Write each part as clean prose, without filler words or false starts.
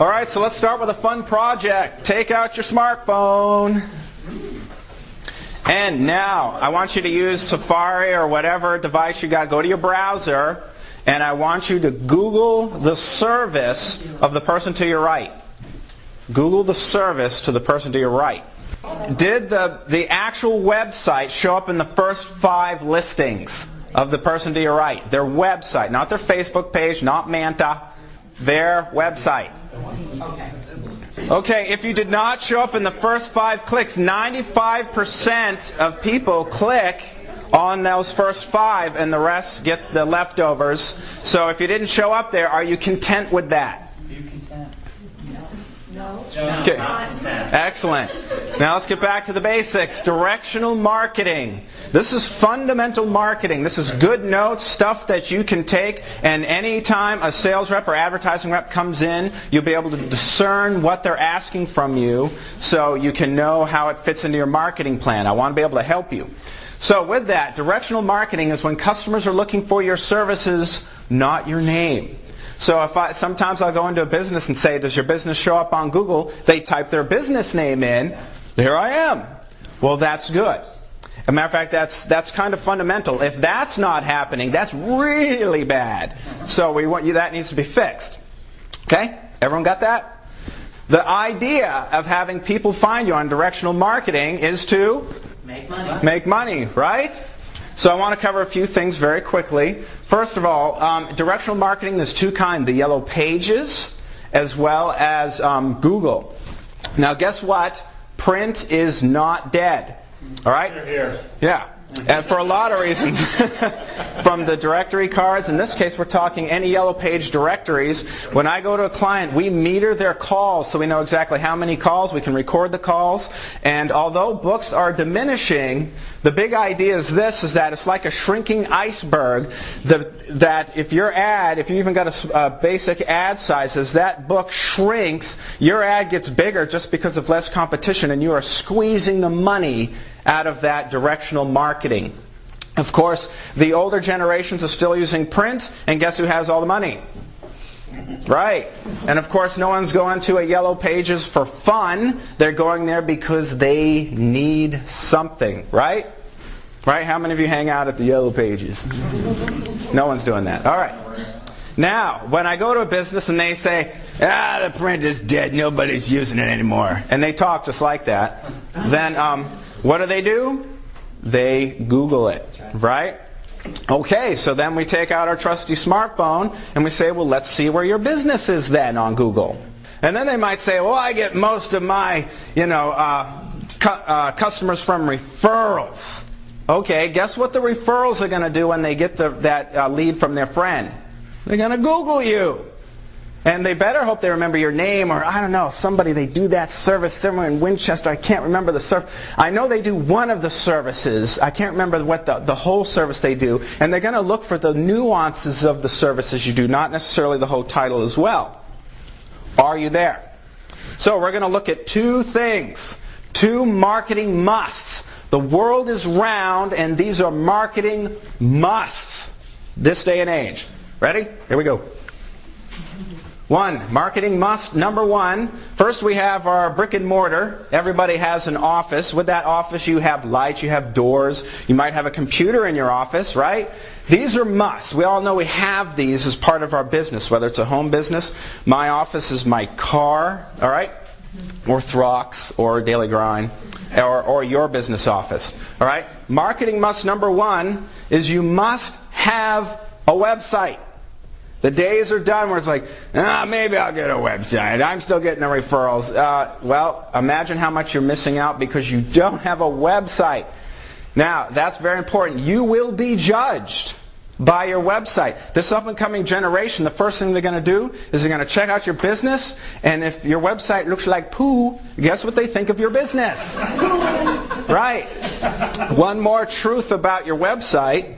All right, so let's start with a fun project. Take out your smartphone. And now, I want you to use Safari or whatever device you got. Go to your browser, and I want you to Google the service of the person to your right. Google the service to the person to your right. Did the actual website show up in the first 5 listings of the person to your right? Their website, not their Facebook page, not Manta, their website. Okay, if you did not show up in the first 5 clicks, 95% of people click on those first 5 and the rest get the leftovers. So if you didn't show up there, are you content with that? Are you content? No. Okay. Excellent. Now let's get back to the basics. Directional marketing. This is fundamental marketing. This is good notes, stuff that you can take, and anytime a sales rep or advertising rep comes in, you'll be able to discern what they're asking from you so you can know how it fits into your marketing plan. I want to be able to help you. So with that, directional marketing is when customers are looking for your services, not your name. So sometimes I'll go into a business and say, does your business show up on Google? They type their business name in. Here I am. Well, that's good. As a matter of fact, that's kind of fundamental. If that's not happening, that's really bad. So we want you, that needs to be fixed. Okay? Everyone got that? The idea of having people find you on directional marketing is to make money. Make money, right? So I want to cover a few things very quickly. First of all, directional marketing, there's 2 kinds, the yellow pages as well as Google. Now guess what? Print is not dead. All right? Here. Yeah. And for a lot of reasons. From the directory cards, in this case we're talking any yellow page directories. When I go to a client, we meter their calls so we know exactly how many calls. We can record the calls. And although books are diminishing, the big idea is this, is that it's like a shrinking iceberg. That if your ad, if you even got a basic ad size, as that book shrinks, your ad gets bigger just because of less competition, and you are squeezing the money out of that directional marketing. Of course, the older generations are still using print, and guess who has all the money? Right. And of course, no one's going to a yellow pages for fun. They're going there because they need something, right? Right? How many of you hang out at the yellow pages? No one's doing that. All right. Now, when I go to a business and they say, the print is dead, nobody's using it anymore, and they talk just like that, then what do? They Google it, right? Okay, so then we take out our trusty smartphone and we say, well, let's see where your business is then on Google. And then they might say, well, I get most of my, customers from referrals. Okay, guess what the referrals are going to do when they get that lead from their friend? They're going to Google you. And they better hope they remember your name, or I don't know, somebody, they do that service somewhere in Winchester. I can't remember the service. I know they do one of the services. I can't remember what the whole service they do. And they're going to look for the nuances of the services you do, not necessarily the whole title as well. Are you there? So we're going to look at 2 things, 2 marketing musts. The world is round, and these are marketing musts this day and age. Ready? Here we go. 1, marketing must number 1. First we have our brick and mortar. Everybody has an office. With that office you have lights, you have doors. You might have a computer in your office, right? These are musts. We all know we have these as part of our business, whether it's a home business. My office is my car, all right? Or Throx, or Daily Grind, or your business office, all right? Marketing must number 1 is you must have a website. The days are done where it's like, maybe I'll get a website. I'm still getting the referrals. Well, imagine how much you're missing out because you don't have a website. Now, that's very important. You will be judged by your website. This up-and-coming generation, the first thing they're going to do is they're going to check out your business, and if your website looks like poo, guess what they think of your business? Right. One more truth about your website.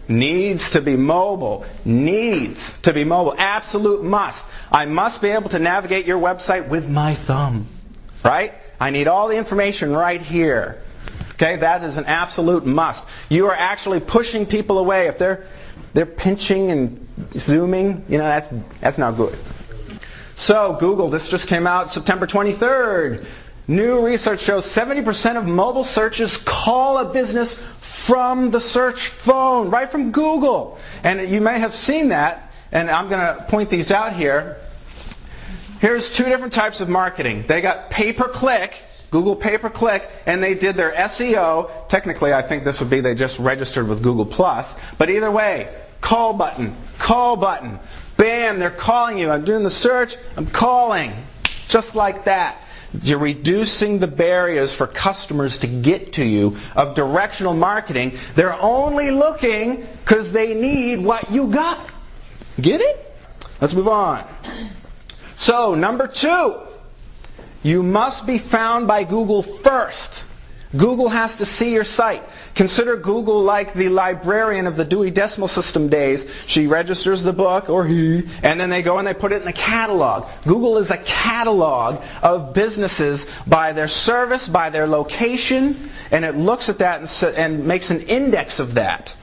Needs to be mobile. Needs to be mobile. Absolute must. I must be able to navigate your website with my thumb. Right? I need all the information right here. Okay, that is an absolute must. You are actually pushing people away. If they're pinching and zooming, that's not good. So Google, this just came out September 23rd. New research shows 70% of mobile searches call a business from the search phone, right from Google. And you may have seen that, and I'm going to point these out here. Here's two different types of marketing. They got pay-per-click, Google pay-per-click, and they did their SEO. Technically, I think this would be they just registered with Google+. But either way, call button, bam, they're calling you. I'm doing the search, I'm calling. Just like that. You're reducing the barriers for customers to get to you of directional marketing. They're only looking because they need what you got. Get it? Let's move on. So, number 2, you must be found by Google first. Google has to see your site. Consider Google like the librarian of the Dewey Decimal System days. She registers the book, or he, and then they go and they put it in a catalog. Google is a catalog of businesses by their service, by their location, and it looks at that and makes an index of that.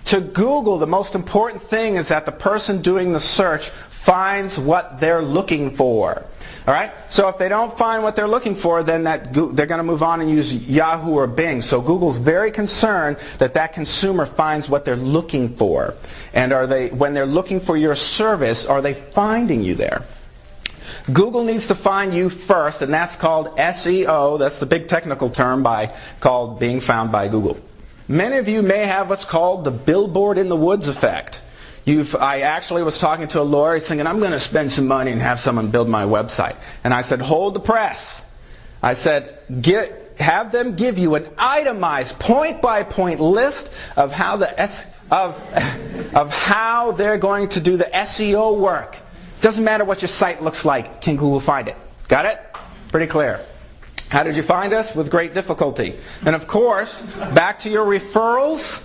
To Google, the most important thing is that the person doing the search finds what they're looking for. All right? So if they don't find what they're looking for, then they're going to move on and use Yahoo or Bing. So Google's very concerned that that consumer finds what they're looking for. And when they're looking for your service, are they finding you there? Google needs to find you first, and that's called SEO. That's the big technical term called being found by Google. Many of you may have what's called the billboard in the woods effect. I actually was talking to a lawyer thinking, I'm going to spend some money and have someone build my website. And I said, hold the press. I said, have them give you an itemized point-by-point list of how how they're going to do the SEO work. Doesn't matter what your site looks like. Can Google find it? Got it? Pretty clear. How did you find us? With great difficulty. And of course, back to your referrals.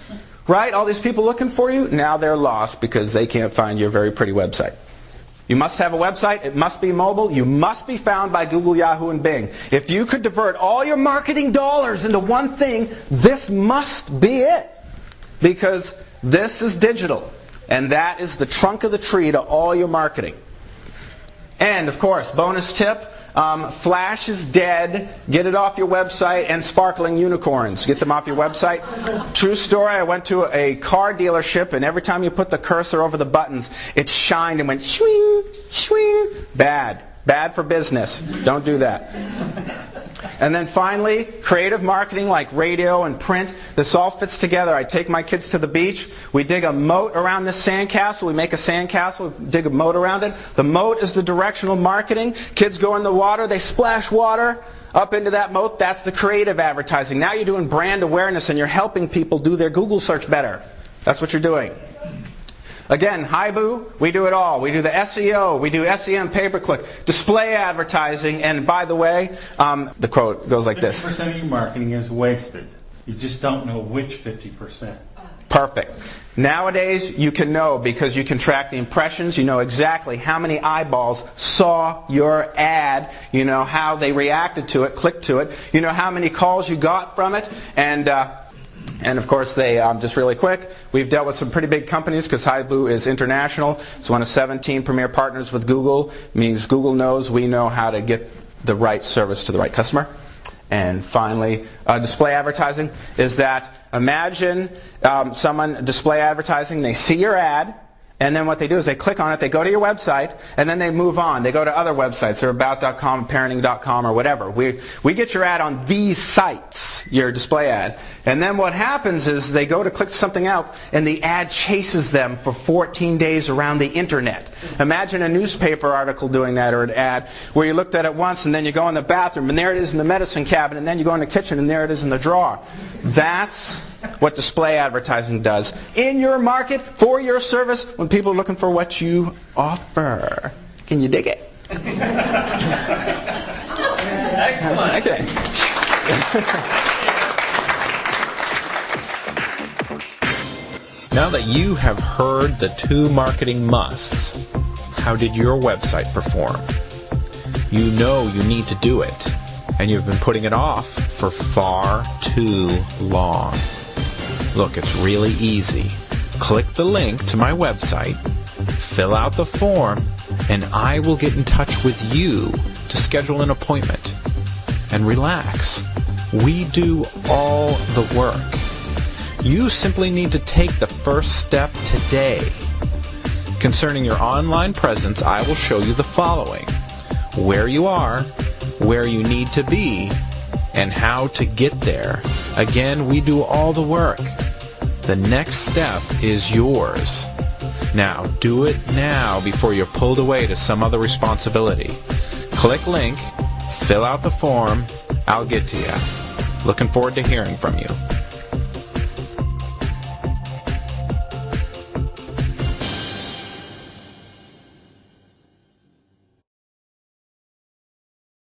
Right? All these people looking for you, now they're lost because they can't find your very pretty website. You must have a website. It must be mobile. You must be found by Google, Yahoo, and Bing. If you could divert all your marketing dollars into one thing, this must be it. Because this is digital. And that is the trunk of the tree to all your marketing. And, of course, bonus tip. Flash is dead. Get it off your website. And sparkling unicorns. Get them off your website. True story, I went to a car dealership, and every time you put the cursor over the buttons, it shined and went swing, swing. Bad. Bad for business. Don't do that. And then finally, creative marketing like radio and print. This all fits together. I take my kids to the beach. We dig a moat around this sandcastle. We make a sandcastle. We dig a moat around it. The moat is the directional marketing. Kids go in the water. They splash water up into that moat. That's the creative advertising. Now you're doing brand awareness and you're helping people do their Google search better. That's what you're doing. Again, Haibu, we do it all. We do the SEO, we do SEM, pay-per-click, display advertising, and by the way, the quote goes like this. 50% of your marketing is wasted. You just don't know which 50%. Perfect. Nowadays, you can know because you can track the impressions. You know exactly how many eyeballs saw your ad. You know how they reacted to it, clicked to it. You know how many calls you got from it, and of course, just really quick, we've dealt with some pretty big companies because Haibu is international. It's one of 17 premier partners with Google. It means Google knows we know how to get the right service to the right customer. And finally, display advertising is that imagine someone display advertising, they see your ad, and then what they do is they click on it, they go to your website, and then they move on. They go to other websites, or about.com, parenting.com, or whatever. We get your ad on these sites, your display ad. And then what happens is they go to click something else, and the ad chases them for 14 days around the internet. Imagine a newspaper article doing that, or an ad, where you looked at it once, and then you go in the bathroom, and there it is in the medicine cabinet, and then you go in the kitchen, and there it is in the drawer. That's what display advertising does in your market, for your service, when people are looking for what you offer. Can you dig it? Excellent. Okay. Now that you have heard the 2 marketing musts, how did your website perform? You know you need to do it, and you've been putting it off for far too long. Look, it's really easy. Click the link to my website, fill out the form, and I will get in touch with you to schedule an appointment. And relax. We do all the work. You simply need to take the first step today. Concerning your online presence, I will show you the following: where you are, where you need to be, and how to get there. Again, we do all the work. The next step is yours. Now, do it now before you're pulled away to some other responsibility. Click link, fill out the form, I'll get to you. Looking forward to hearing from you.